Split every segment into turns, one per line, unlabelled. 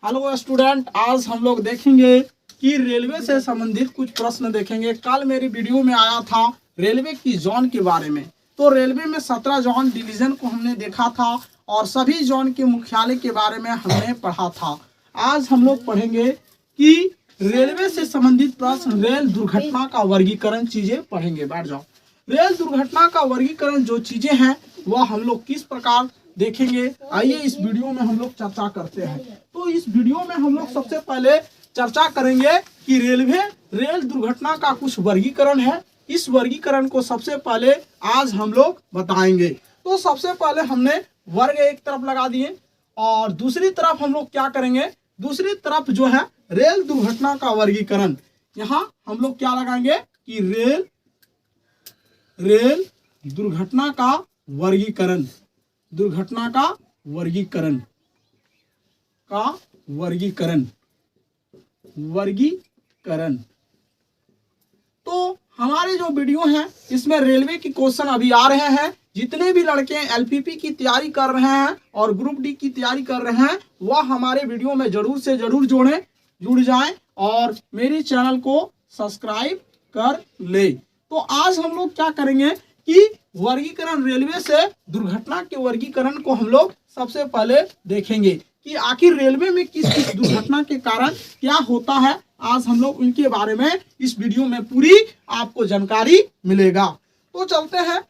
Hello student, आज हम लोग देखेंगे कि रेलवे से संबंधित कुछ प्रश्न देखेंगे। कल मेरी वीडियो में आया था रेलवे की जोन के बारे में। तो रेलवे में 17 जोन डिवीजन को हमने देखा था और सभी जोन के मुख्यालय के बारे में हमने पढ़ा था। आज हम लोग पढ़ेंगे कि रेलवे से संबंधित प्रश्न, रेल दुर्घटना का वर्गीकरण चीजें पढ़ेंगे। बैठ जाओ। रेल दुर्घटना का वर्गीकरण जो चीजें हैं वह हम लोग किस प्रकार देखेंगे, आइए इस वीडियो में हम लोग चर्चा करते हैं। तो इस वीडियो में हम लोग सबसे पहले चर्चा करेंगे कि रेल दुर्घटना का कुछ वर्गीकरण है। इस वर्गीकरण को सबसे पहले आज हम लोग बताएंगे। तो सबसे पहले हमने वर्ग एक तरफ लगा दिए और दूसरी तरफ हम लोग क्या करेंगे, दूसरी तरफ जो है रेल दुर्घटना का वर्गीकरण, यहाँ हम लोग क्या लगाएंगे कि रेल दुर्घटना का वर्गीकरण, दुर्घटना का वर्गीकरण तो हमारे जो वीडियो हैं इसमें रेलवे की क्वेश्चन अभी आ रहे हैं। जितने भी लड़के एलपीपी की तैयारी कर रहे हैं और ग्रुप डी की तैयारी कर रहे हैं वह हमारे वीडियो में जरूर से जरूर जुड़ जाएं और मेरे चैनल को सब्सक्राइब कर ले। तो आज हम लोग क्या करेंगे कि वर्गीकरण, रेलवे से दुर्घटना के वर्गीकरण को हम लोग सबसे पहले देखेंगे कि आखिर रेलवे में किस किस दुर्घटना के कारण क्या होता है। आज हम लोग उनके बारे में इस वीडियो में पूरी आपको जानकारी मिलेगा। तो चलते हैं।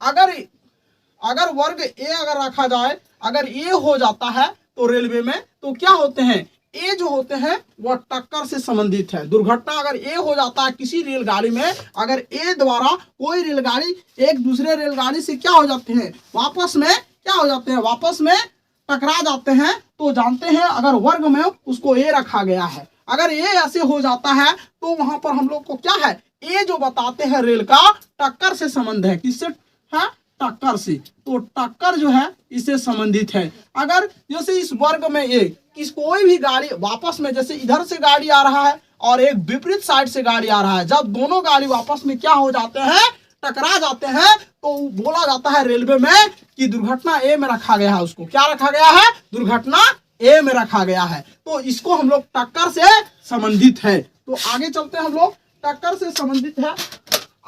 अगर वर्ग ए अगर रखा जाए, अगर ए हो जाता है तो रेलवे में तो क्या होते हैं, ए जो होते हैं वह टक्कर से संबंधित है। दुर्घटना अगर ए हो जाता है किसी रेलगाड़ी में, अगर ए द्वारा कोई रेलगाड़ी एक दूसरे रेलगाड़ी से क्या हो जाते हैं, वापस में टकरा जाते हैं, तो जानते हैं अगर वर्ग में उसको ए रखा गया है। अगर ए ऐसे हो जाता है तो वहां पर हम लोग को क्या है, ए जो बताते हैं रेल का टक्कर से संबंध है। किससे है, टक्कर से। तो टक्कर जो है इससे संबंधित है। अगर जैसे इस वर्ग में ए कोई भी गाड़ी वापस में, जैसे इधर से गाड़ी आ रहा है और एक विपरीत साइड से गाड़ी आ रहा है, जब दोनों गाड़ी वापस में क्या हो जाते हैं, टकरा जाते हैं, तो बोला जाता है रेलवे में कि दुर्घटना ए में रखा गया है। उसको क्या रखा गया है, दुर्घटना ए में रखा गया है। तो इसको हम लोग टक्कर से संबंधित है। तो आगे चलते हैं हम लोग, टक्कर से संबंधित है।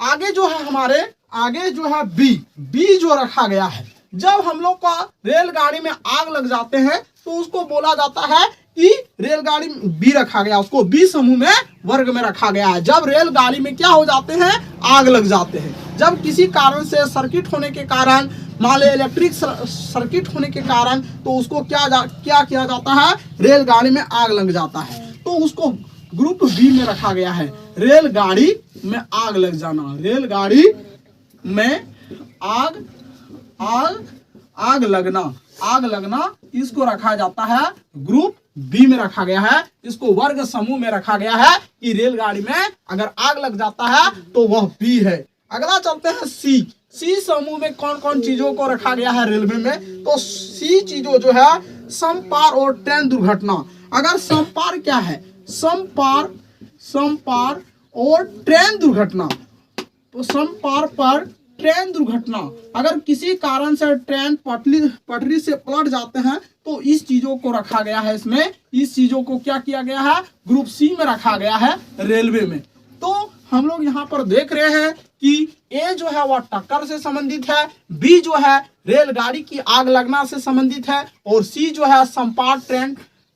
आगे जो है हमारे, आगे जो है बी जो रखा गया है। जब हम लोग का रेलगाड़ी में आग लग जाते हैं तो उसको बोला जाता है कि रेलगाड़ी बी रखा गया, उसको बी समूह में वर्ग में रखा गया है। जब रेलगाड़ी में क्या हो जाते हैं, आग लग जाते हैं, जब किसी कारण से सर्किट होने के कारण, मान लो इलेक्ट्रिक सर्किट होने के कारण, तो उसको क्या किया जाता है, रेलगाड़ी में आग लग जाता है, तो उसको ग्रुप बी में रखा गया है। रेलगाड़ी में आग लग जाना, रेलगाड़ी में आग लगना, इसको रखा जाता है ग्रुप बी में रखा गया है। इसको वर्ग समूह में रखा गया है कि रेलगाड़ी में अगर आग लग जाता है तो वह बी है। अगला चलते हैं सी समूह में कौन कौन चीजों को रखा गया है रेलवे में। तो सी चीजों जो है, समपार और ट्रेन दुर्घटना। अगर समपार क्या है, समपार और ट्रेन दुर्घटना, तो समपार पर ट्रेन दुर्घटना, अगर किसी कारण से ट्रेन पटरी से पलट जाते हैं तो इस चीजों को रखा गया है। इसमें इस चीजों को क्या किया गया है, ग्रुप सी में रखा गया है रेलवे में। तो हम लोग यहाँ पर देख रहे हैं कि ए जो है वह टक्कर से संबंधित है, बी जो है रेलगाड़ी की आग लगना से संबंधित है और सी जो है समपार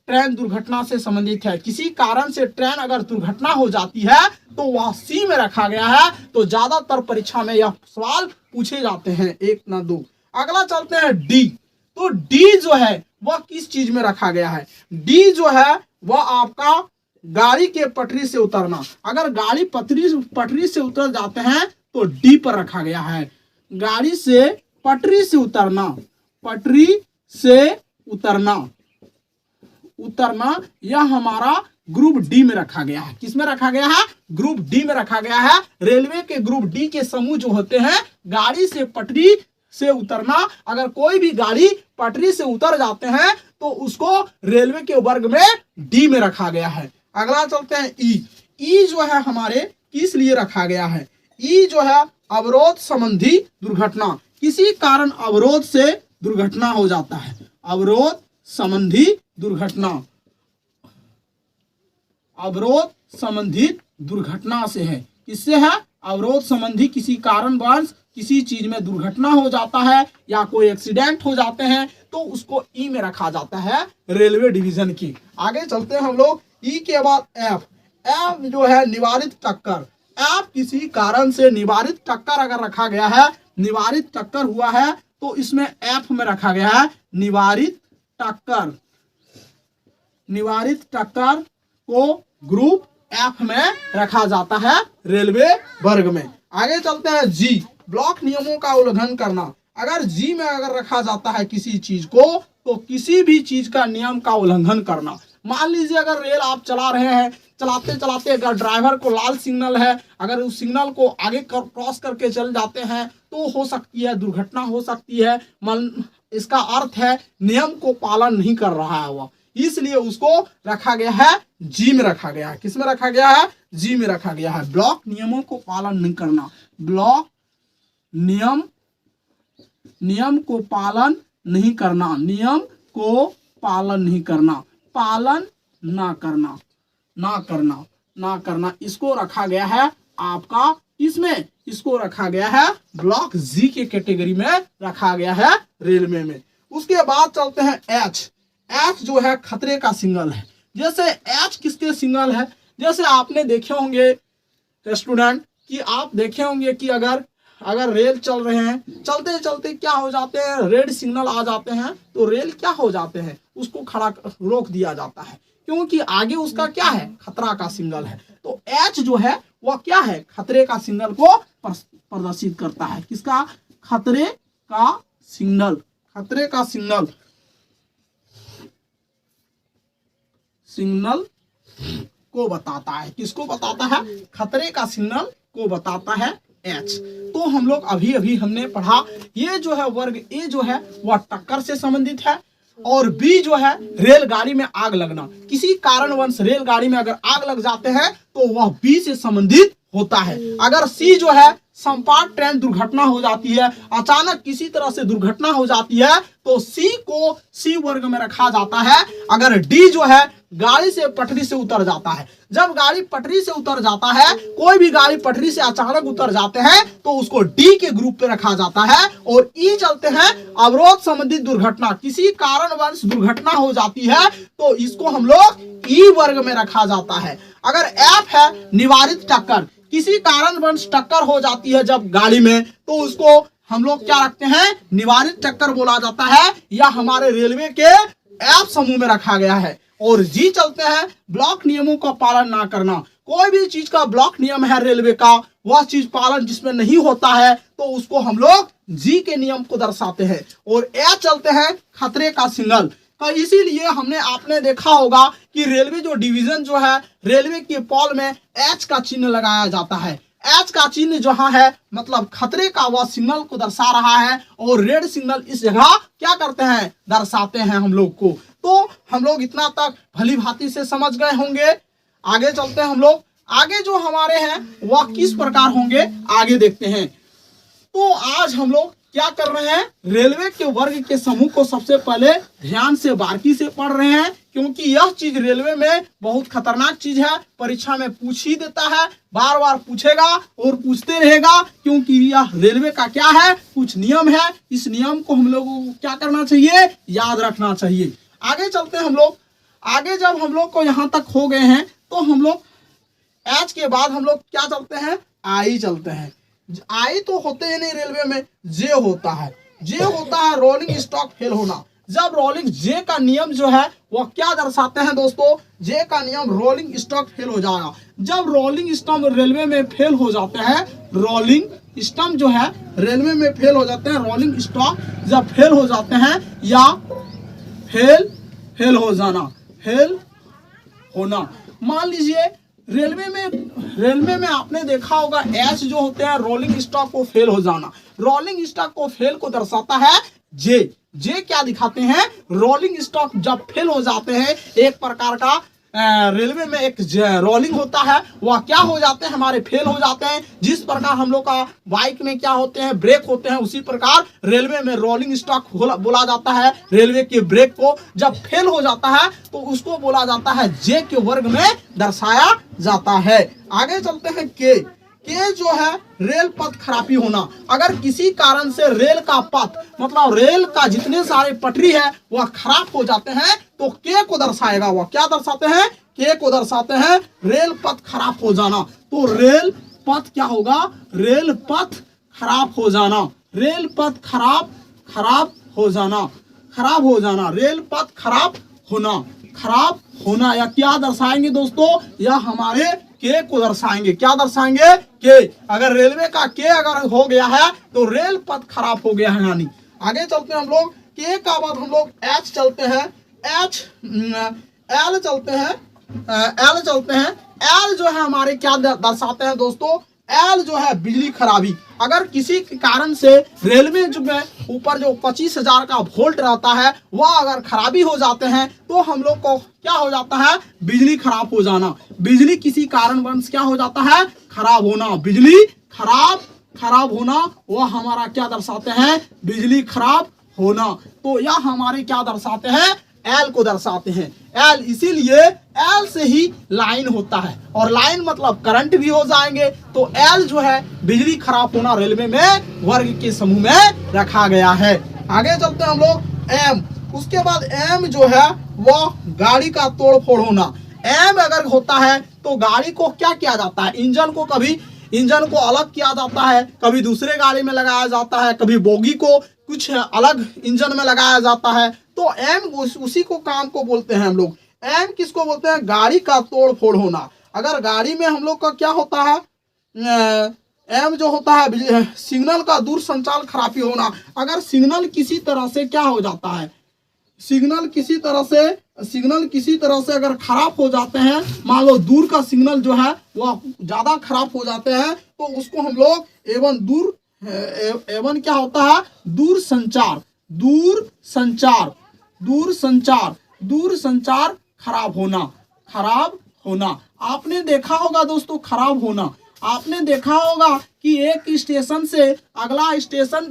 ट्रेन दुर्घटना से संबंधित है। किसी कारण से ट्रेन अगर दुर्घटना हो जाती है तो वह सी में रखा गया है। तो ज्यादातर परीक्षा में यह सवाल पूछे जाते हैं, एक ना दो। अगला चलते हैं डी। तो डी जो है वह किस चीज में रखा गया है, डी जो है वह आपका गाड़ी के पटरी से उतरना। अगर गाड़ी पटरी से उतर जाते हैं तो डी पर रखा गया है। गाड़ी से पटरी से उतरना यह हमारा ग्रुप डी में रखा गया है। किस में रखा गया है, ग्रुप डी में रखा गया है। रेलवे के ग्रुप डी के समूह जो होते हैं, गाड़ी से पटरी से उतरना, अगर कोई भी गाड़ी पटरी से उतर जाते हैं तो उसको रेलवे के वर्ग में डी में रखा गया है। अगला चलते हैं ई जो है हमारे किस लिए रखा गया है, ई जो है अवरोध संबंधी दुर्घटना। किसी कारण अवरोध से दुर्घटना हो जाता है, अवरोध संबंधी दुर्घटना, अवरोध संबंधित दुर्घटना से है। किससे है? अवरोध संबंधी किसी कारणवश किसी चीज में दुर्घटना हो जाता है या कोई एक्सीडेंट हो जाते हैं तो उसको ई में रखा जाता है, रेलवे डिवीजन की। आगे चलते हैं हम लोग। ई के बाद एफ। एफ जो है निवारित टक्कर। एफ किसी कारण से निवारित टक्कर अगर रखा गया है, निवारित टक्कर हुआ है तो इसमें एफ में रखा गया है निवारित टक्कर। निवारित टक्कर को ग्रुप एफ में रखा जाता है रेलवे वर्ग में। आगे चलते हैं जी। ब्लॉक नियमों का उल्लंघन करना। अगर जी में अगर रखा जाता है किसी चीज को तो किसी भी चीज का नियम का उल्लंघन करना। मान लीजिए अगर रेल आप चला रहे हैं, चलाते चलाते अगर ड्राइवर को लाल सिग्नल है, अगर उस सिग्नल को आगे क्रॉस करके चल जाते हैं तो हो सकती है दुर्घटना हो सकती है। इसका अर्थ है नियम को पालन नहीं कर रहा है वह, इसलिए उसको रखा गया है जी में रखा गया है। किस में रखा गया है? जी में रखा गया है। ब्लॉक नियमों को पालन नहीं करना। ब्लॉक नियम को पालन नहीं करना। नियम को पालन नहीं करना। पालन ना करना, ना करना, ना करना, इसको रखा गया है आपका इसमें, इसको रखा गया है ब्लॉक जी के कैटेगरी में रखा गया है रेलवे में। उसके बाद चलते हैं एच। एच जो है खतरे का सिग्नल है। जैसे एच किसके सिग्नल है? जैसे आपने देखे होंगे स्टूडेंट कि आप देखे होंगे कि अगर रेल चल रहे हैं, चलते चलते क्या हो जाते हैं, रेड सिग्नल आ जाते हैं तो रेल क्या हो जाते हैं, उसको खड़ा रोक दिया जाता है क्योंकि आगे उसका क्या है, खतरा का सिग्नल है। तो एच जो है वह क्या है, खतरे का सिग्नल को प्रदर्शित करता है। किसका? खतरे का सिग्नल। खतरे का सिग्नल को बताता है। किसको बताता है? खतरे का सिग्नल को बताता है एच। तो हम लोग अभी हमने पढ़ा ये जो है वर्ग ए जो है वह टक्कर से संबंधित है और बी जो है रेलगाड़ी में आग लगना। किसी कारणवश रेलगाड़ी में अगर आग लग जाते हैं तो वह बी से संबंधित होता है। अगर सी जो है संपात ट्रेन दुर्घटना हो जाती है, अचानक किसी तरह से दुर्घटना हो जाती है तो सी को सी वर्ग में रखा जाता है। अगर डी जो है गाड़ी से पटरी से उतर जाता है, जब गाड़ी पटरी से उतर जाता है, कोई भी गाड़ी पटरी से अचानक उतर जाते हैं तो उसको डी के ग्रुप पे रखा जाता है। और ई चलते हैं अवरोध संबंधित दुर्घटना। किसी कारणवश दुर्घटना हो जाती है तो इसको हम लोग ई वर्ग में रखा जाता है। अगर एफ है निवारित टक्कर, किसी कारणवश टक्कर हो जाती है जब गाड़ी में तो उसको हम लोग क्या रखते हैं, निवारित टक्कर बोला जाता है या हमारे रेलवे के एफ समूह में रखा गया है। और जी चलते हैं ब्लॉक नियमों का पालन ना करना। कोई भी चीज का ब्लॉक नियम है रेलवे का, वह चीज पालन जिसमें नहीं होता है तो उसको हम लोग जी के नियम को दर्शाते हैं। और एच चलते हैं खतरे का सिग्नल। तो इसीलिए हमने आपने देखा होगा कि रेलवे जो डिवीजन जो है रेलवे के पोल में एच का चिन्ह लगाया जाता है। एच का चिन्ह जहां है मतलब खतरे का वह सिग्नल को दर्शा रहा है और रेड सिग्नल इस जगह क्या करते हैं, दर्शाते हैं हम लोग को। तो हम लोग इतना तक भली भांति से समझ गए होंगे। आगे चलते हैं हम लोग। आगे जो हमारे हैं वह किस प्रकार होंगे आगे देखते हैं। तो आज हम लोग क्या कर रहे हैं, रेलवे के वर्ग के समूह को सबसे पहले ध्यान से बारीकी से पढ़ रहे हैं क्योंकि यह चीज रेलवे में बहुत खतरनाक चीज है। परीक्षा में पूछ ही देता है, बार बार पूछेगा और पूछते रहेगा क्योंकि यह रेलवे का क्या है, कुछ नियम है। इस नियम को हम लोगों को क्या करना चाहिए, याद रखना चाहिए। आगे चलते हैं हम लोग। आगे जब हम लोग को यहाँ तक हो गए हैं तो हम लोग एच के बाद हम लोग क्या चलते हैं, आई चलते हैं। आई तो होते ही नहीं रेलवे में, जे होता है। जे होता है रोलिंग स्टॉक फेल होना। जब रोलिंग जे का नियम जो है वह क्या दर्शाते हैं दोस्तों, जे का नियम रोलिंग स्टॉक फेल हो जाएगा। जब रोलिंग स्टम्प रेलवे में फेल हो जाते हैं, रोलिंग स्टम्प जो है रेलवे में फेल हो जाते हैं, रोलिंग स्टॉक जब फेल हो जाते हैं या फेल हो जाना, फेल होना। मान लीजिए रेलवे में आपने देखा होगा एच जो होते हैं रोलिंग स्टॉक को फेल हो जाना। रोलिंग स्टॉक को फेल को दर्शाता है जे। जे क्या दिखाते हैं, रोलिंग स्टॉक जब फेल हो जाते हैं, एक प्रकार का रेलवे में एक रोलिंग होता है, वह क्या हो जाते हैं, हमारे फेल हो जाते हैं। जिस प्रकार हम लोग का बाइक में क्या होते हैं, ब्रेक होते हैं, उसी प्रकार रेलवे में रोलिंग स्टॉक बोला जाता है। रेलवे के ब्रेक को जब फेल हो जाता है तो उसको बोला जाता है जे के वर्ग में दर्शाया जाता है। आगे चलते हैं के जो है रेल पथ खराबी होना। अगर किसी कारण से रेल का पथ मतलब रेल का जितने सारे पटरी है वह खराब हो जाते हैं तो के को दर्शाएगा। वह क्या दर्शाते हैं, के को दर्शाते हैं रेल पथ खराब हो जाना। तो रेल पथ क्या होगा, रेल पथ खराब हो जाना, रेल पथ खराब हो जाना, खराब हो जाना, रेल पथ खराब होना या क्या दर्शाएंगे दोस्तों, या हमारे के को दर्शाएंगे। क्या दर्शाएंगे, के। अगर रेलवे का के अगर हो गया है तो रेल पथ खराब हो गया है यानी। आगे चलते हैं हम लोग, के का बाद हम लोग एच चलते हैं, एल चलते हैं। एल जो है हमारे क्या दर्शाते हैं दोस्तों, एल जो है बिजली खराबी। अगर किसी कारण से रेलवे में ऊपर जो 25,000 का वोल्ट रहता है वह अगर खराबी हो जाते हैं तो हम लोग को क्या हो जाता है, बिजली खराब हो जाना। बिजली किसी कारणवश क्या हो जाता है, खराब होना। बिजली खराब होना वह हमारा क्या दर्शाते हैं, बिजली खराब होना। तो यह हमारे क्या दर्शाते हैं, एल को दर्शाते हैं। एल इसीलिए एल से ही लाइन होता है और लाइन मतलब करंट भी हो जाएंगे। तो एल जो है बिजली खराब होना रेलवे में वर्ग के समूह में रखा गया है। आगे चलते हैं हम लोग एम। उसके बाद एम जो है वह गाड़ी का तोड़ फोड़ होना। एम अगर होता है तो गाड़ी को क्या किया जाता है, इंजन को अलग किया जाता है, कभी दूसरे गाड़ी में लगाया जाता है, कभी बोगी को कुछ अलग इंजन में लगाया जाता है। तो एम उसी को काम को बोलते हैं हम लोग। एम किसको बोलते हैं, गाड़ी का तोड़ फोड़ होना। अगर गाड़ी में हम लोग का क्या होता है, एम जो होता है सिग्नल का दूर संचार खराबी होना। अगर सिग्नल किसी तरह से क्या हो जाता है, सिग्नल किसी तरह से अगर खराब हो जाते हैं, मान लो दूर का सिग्नल जो है वह ज्यादा खराब हो जाते हैं तो उसको हम लोग एवन क्या होता है, दूर संचार खराब होना। आपने देखा होगा दोस्तों, खराब होना आपने देखा होगा कि एक स्टेशन से अगला स्टेशन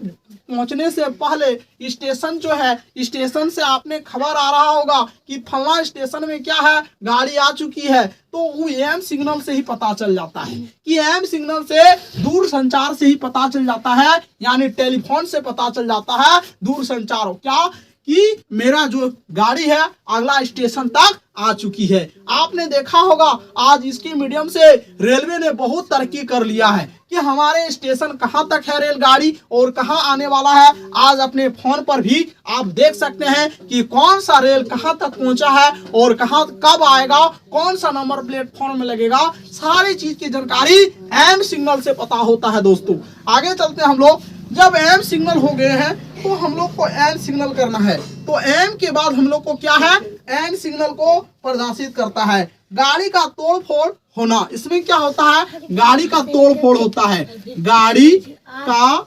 पहुंचने से पहले स्टेशन जो है, स्टेशन से आपने खबर आ रहा होगा कि फला स्टेशन में क्या है, गाड़ी आ चुकी है। तो वो एम सिग्नल से ही पता चल जाता है कि एम सिग्नल से दूर संचार से ही पता चल जाता है, यानी टेलीफोन से पता चल जाता है दूर संचार क्या कि मेरा जो गाड़ी है अगला स्टेशन तक आ चुकी है। आपने देखा होगा आज इसके मीडियम से रेलवे ने बहुत तरक्की कर लिया है कि हमारे स्टेशन कहां तक है रेलगाड़ी और कहां आने वाला है। आज अपने फोन पर भी आप देख सकते हैं कि कौन सा रेल कहां तक पहुंचा है और कहां कब आएगा, कौन सा नंबर प्लेटफॉर्म में लगेगा, सारी चीज की जानकारी एम सिग्नल से पता होता है दोस्तों। आगे चलते हैं हम लोग, जब एम सिग्नल हो गए हैं तो हम लोग को एन सिग्नल करना है। तो एम के बाद हम लोग को क्या है, एन सिग्नल को प्रदर्शित करता है। गाड़ी का तोड़ फोड़ होना, इसमें क्या होता है, गाड़ी का तोड़ फोड़ होता है, गाड़ी का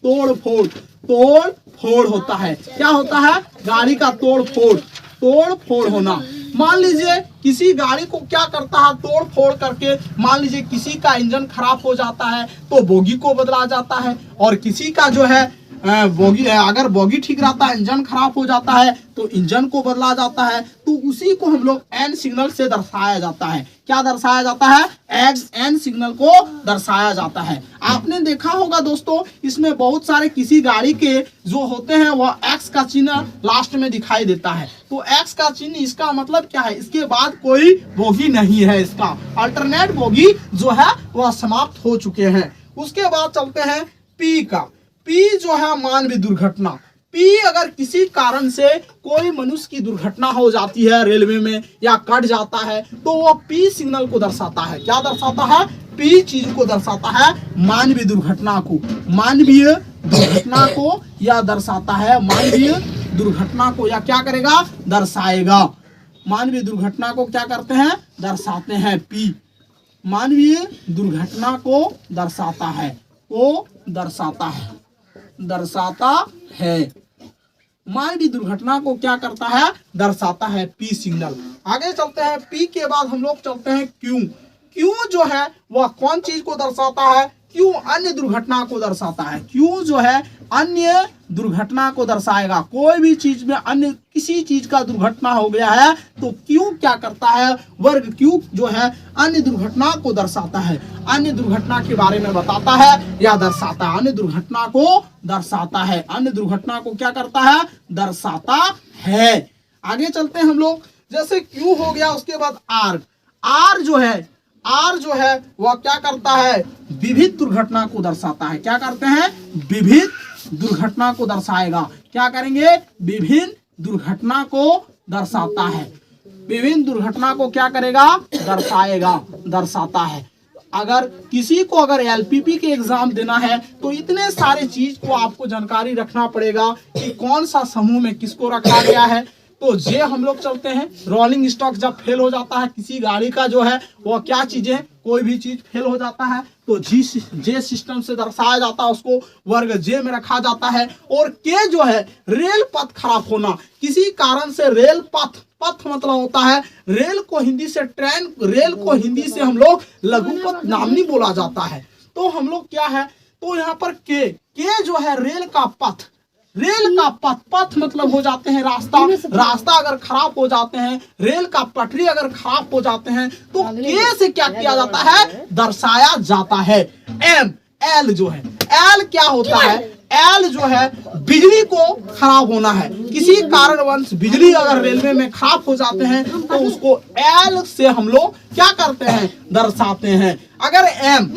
तोड़ फोड़ होता है। क्या होता है, गाड़ी का तोड़ फोड़ होना। मान लीजिए किसी गाड़ी को क्या करता है, तोड़ फोड़ करके मान लीजिए किसी का इंजन खराब हो जाता है तो बोगी को बदला जाता है, और किसी का जो है बोगी अगर बोगी ठीक रहता है, इंजन खराब हो जाता है तो इंजन को बदला जाता है। तो उसी को हम लोग एन सिग्नल से दर्शाया जाता है। क्या दर्शाया जाता है, एन सिग्नल को दर्शाया जाता है। आपने देखा होगा दोस्तों, इसमें बहुत सारे किसी गाड़ी के जो होते हैं वह एक्स का चिन्ह लास्ट में दिखाई देता है। तो एक्स का चिन्ह इसका मतलब क्या है, इसके बाद कोई बोगी नहीं है, इसका अल्टरनेट बोगी जो है वह समाप्त हो चुके हैं। उसके बाद चलते हैं पी का। पी जो है मानवीय दुर्घटना। पी अगर किसी कारण से कोई मनुष्य की दुर्घटना हो जाती है रेलवे में या कट जाता है तो वह पी सिग्नल को दर्शाता है। क्या दर्शाता है, पी चीज को दर्शाता है, मानवीय दुर्घटना को, मानवीय दुर्घटना को या दर्शाता है, मानवीय दुर्घटना को या क्या करेगा, दर्शाएगा। मानवीय दुर्घटना को क्या करते हैं, दर्शाते हैं। पी मानवीय दुर्घटना को दर्शाता है, वो दर्शाता है। मानवीय दुर्घटना को क्या करता है, दर्शाता है पी सिग्नल। आगे चलते हैं, पी के बाद हम लोग चलते हैं क्यू। क्यू जो है वह कौन चीज को दर्शाता है? क्यू अन्य दुर्घटना को दर्शाता है। क्यू जो है अन्य दुर्घटना को दर्शाएगा। कोई भी चीज में अन्य किसी चीज का दुर्घटना हो गया है तो क्यू क्या करता है? वर्ग क्यू जो है अन्य दुर्घटना को दर्शाता है, अन्य दुर्घटना के बारे में बताता है या दर्शाता है, अन्य दुर्घटना को दर्शाता है, अन्य दुर्घटना को क्या करता है? दर्शाता है। आगे चलते हैं हम लोग, जैसे क्यू हो गया, उसके बाद आर। आर जो है वह क्या करता है? विविध दुर्घटना को दर्शाता है। क्या करते हैं? विविध दुर्घटना को दर्शाएगा। क्या करेंगे? विभिन्न दुर्घटना को दर्शाता है। विभिन्न दुर्घटना को क्या करेगा? दर्शाएगा, दर्शाता है। अगर किसी को अगर एलपीपी के एग्जाम देना है तो इतने सारे चीज को आपको जानकारी रखना पड़ेगा कि कौन सा समूह में किसको रखा गया है। तो जे हम लोग चलते हैं, रोलिंग स्टॉक जब फेल हो जाता है किसी गाड़ी का जो है वो क्या चीजें, कोई भी चीज फेल हो जाता है तो जे सिस्टम से दर्शाया जाता है, उसको वर्ग जे में रखा जाता है। और के जो है रेल पथ खराब होना, किसी कारण से रेल पथ मतलब होता है रेल को हिंदी से ट्रेन, रेल को हिंदी से हम लोग लघुपथ नामनी बोला जाता है। तो हम लोग क्या है, तो यहाँ पर के जो है रेल का पथ, रेल का पथ मतलब हो जाते हैं रास्ता अगर खराब हो जाते हैं, रेल का पटरी अगर खराब हो जाते हैं तो के से क्या किया जाता है? दर्शाया जाता है। एल जो है, एल क्या होता है? एल जो है बिजली को खराब होना है, किसी कारणवश बिजली अगर रेलवे में खराब हो जाते हैं तो उसको एल से हम लोग क्या करते हैं? दर्शाते हैं। अगर एम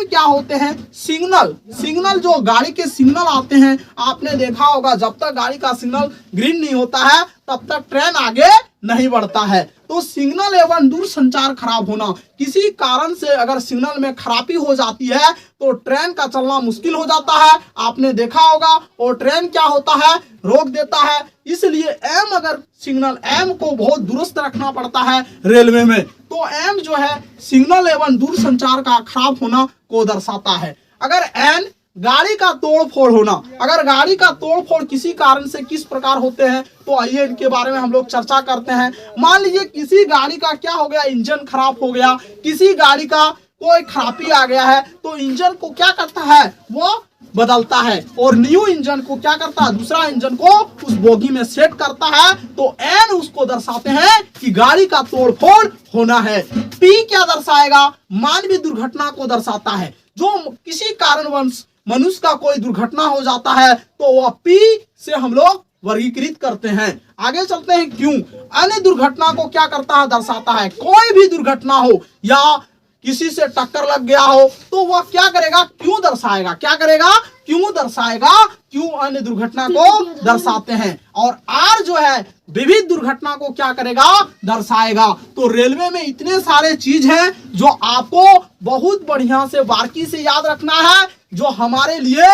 क्या होते हैं? सिग्नल जो गाड़ी के सिग्नल आते हैं, आपने देखा होगा जब तक गाड़ी का सिग्नल ग्रीन नहीं होता है तब तक ट्रेन आगे नहीं बढ़ता है। तो सिग्नल एवं दूरसंचार खराब होना, किसी कारण से अगर सिग्नल में खराबी हो जाती है तो ट्रेन का चलना मुश्किल हो जाता है, आपने देखा होगा, और ट्रेन क्या होता है? रोक देता है। इसलिए एम, अगर सिग्नल एम को बहुत दुरुस्त रखना पड़ता है रेलवे में, तो एम जो है सिग्नल एवं दूरसंचार का खराब होना को दर्शाता है। अगर एन गाड़ी का तोड़फोड़ होना, अगर गाड़ी का तोड़फोड़ किसी कारण से किस प्रकार होते हैं तो आइए इनके बारे में हम लोग चर्चा करते हैं। मान लीजिए किसी गाड़ी का क्या हो गया? इंजन खराब हो गया, किसी गाड़ी का कोई खराबी आ गया है तो इंजन को क्या करता है? वो बदलता है और न्यू इंजन को क्या करता है? दूसरा इंजन को उस बोगी में सेट करता है। तो एन उसको दर्शाते हैं कि गाड़ी का तोड़फोड़ होना है। पी क्या दर्शाएगा? मानवीय दुर्घटना को दर्शाता है। जो किसी कारणवश मनुष्य का कोई दुर्घटना हो जाता है तो वह पी से हम लोग वर्गीकृत करते हैं। आगे चलते हैं, क्यों अन्य दुर्घटना को क्या करता है? दर्शाता है। कोई भी दुर्घटना हो या किसी से टक्कर लग गया हो तो वह क्या करेगा? क्यों दर्शाएगा। क्या करेगा? क्यों दर्शाएगा। क्यों अन्य दुर्घटना को दर्शाते हैं। और आर जो है विविध दुर्घटना को क्या करेगा? दर्शाएगा। तो रेलवे में इतने सारे चीज हैं जो आपको बहुत बढ़िया से बारीकी से याद रखना है, जो हमारे लिए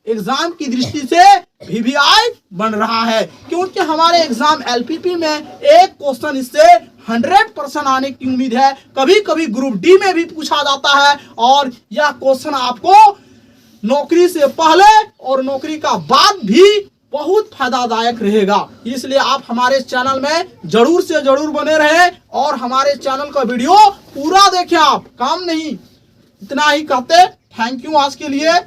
एग्जाम की दृष्टि से वीवीआई बन रहा है, क्योंकि हमारे एग्जाम एलपीपी में एक क्वेश्चन इससे 100% आने की उम्मीद है। कभी कभी ग्रुप डी में भी पूछा जाता है और यह क्वेश्चन आपको नौकरी से पहले और नौकरी का बाद भी बहुत फायदादायक रहेगा। इसलिए आप हमारे चैनल में जरूर से जरूर बने रहें और हमारे चैनल का वीडियो पूरा देखें। आप काम नहीं, इतना ही कहते। थैंक यू आज के लिए।